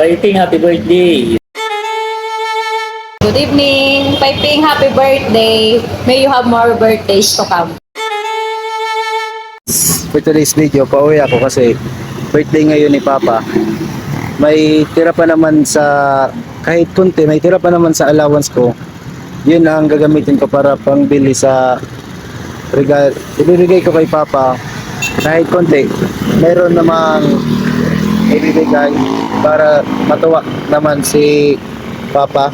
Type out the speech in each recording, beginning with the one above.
Piping, happy birthday. Good evening, Piping, happy birthday. May you have more birthdays to come. For today's video, pauwi ako kasi birthday ngayon ni Papa. May tira pa naman sa, kahit kunti, may tira pa naman sa allowance ko. Yun ang gagamitin ko para pangbili sa regalo. Ibibigay ko kay Papa kahit konti. Meron namang ibibigay para matuwa naman si Papa.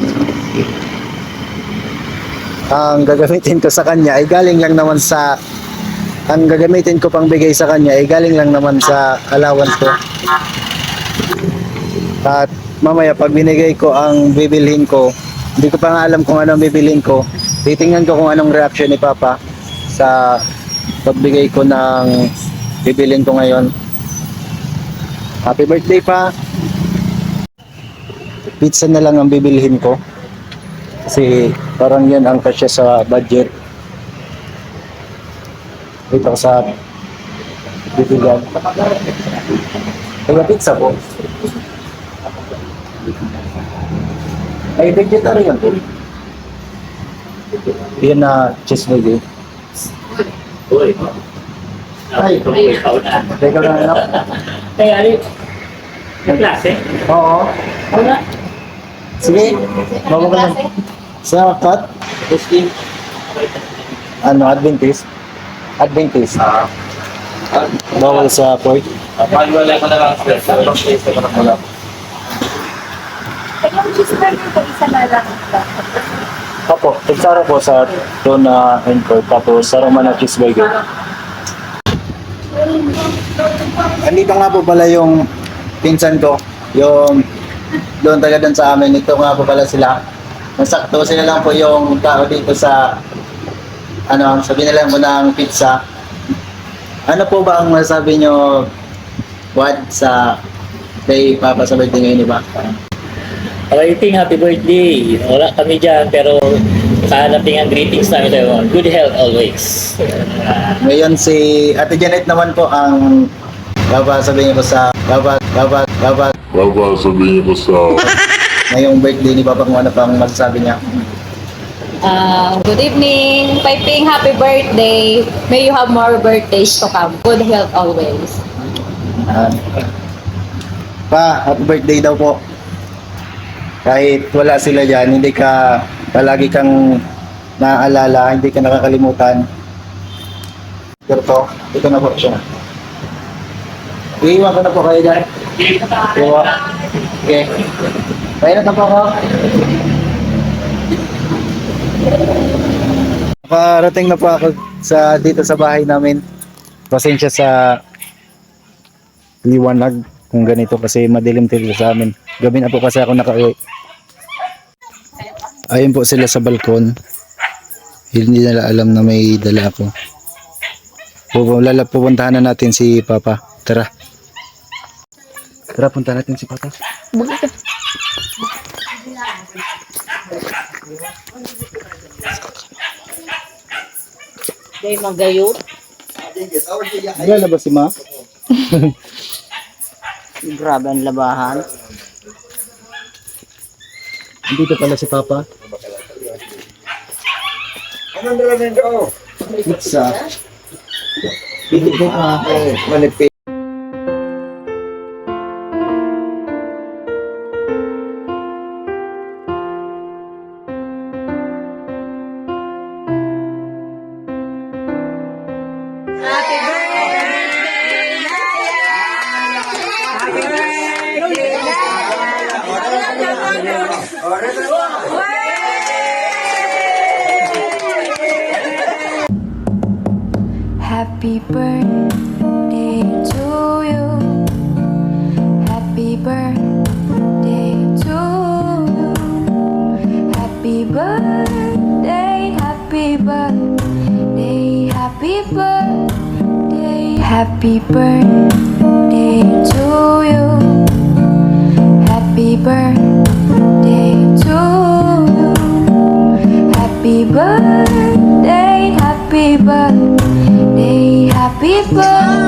Ang gagamitin ko sa kanya ay galing lang naman sa ang gagamitin ko pang bigay sa kanya ay galing lang naman sa allowance ko. At mamaya pag binigay ko ang bibilhin ko, hindi ko pa nga alam kung anong bibilhin ko. Titingnan ko kung anong reaction ni Papa sa pagbigay ko ng bibilhin ko ngayon. Happy birthday pa! Pizza na lang ang bibilhin ko. Kasi parang yan ang kasya sa budget. Dito sa bibigan. Kaya pizza po. Ay, vegetarian po. Yan na cheeseburger. Uy. Ay, Ikaw na. teka lang anak. Kaya ano yung klase? Oo. Wala. Sige, bago ka lang. Sa cut, Muslim. ano, Adventist. Adventist. Bawal sa pork. Pag-wala ko na lang stress. Tapos taste ko na wala. Yung cheeseburger ko, isa na lang. Opo, tigsara po sa tuna and pork. Tapos sarama na cheeseburger. Andito nga po pala yung pinsan ko. Yung doon taga doon sa amin. Ito nga po pala sila. Masakto sila lang po yung tao dito sa ano, sabi nila mo ng pizza. Ano po ba ang masabi nyo, Wad, sa kay Papa sa birthday ngayon, di ba? Piping, happy birthday. Wala kami dyan, pero kahanapin ang greetings namin tayo. Good health always. Ngayon si Ate Janet naman po ang sabihin ko sa sabihin ko sa ngayong birthday ni Papa kung ano pang masasabi niya. Good evening, Piping, happy birthday. May you have more birthdays to come. Good health always. Pa, happy birthday daw po. Kahit wala sila dyan, hindi ka palagi kang naaalala, hindi ka nakakalimutan. Ito na po siya. Iiwan ko na po kayo dyan. Iiwan. Okay. Kaya na po ako. Nakarating na po ako dito sa bahay namin. Pasensya sa liwanag kung ganito kasi madilim dito sa amin. Gabi na po kasi ako nakauwi. Ayun po sila sa balkon. Hindi nila alam na may dala ako. Pupuntahan na natin si Papa. Tara. Tara, punta natin si Papa. Day magayo. Wala ba si Ma? Grabe ang labahan. Dito pala si Papa. Pizza. Dito po pa. Manipis. Happy birthday to you. Happy birthday to you. Happy birthday, happy birthday, happy birthday. Happy birthday to you. Happy birthday to you. Happy birthday, happy birthday, happy birthday.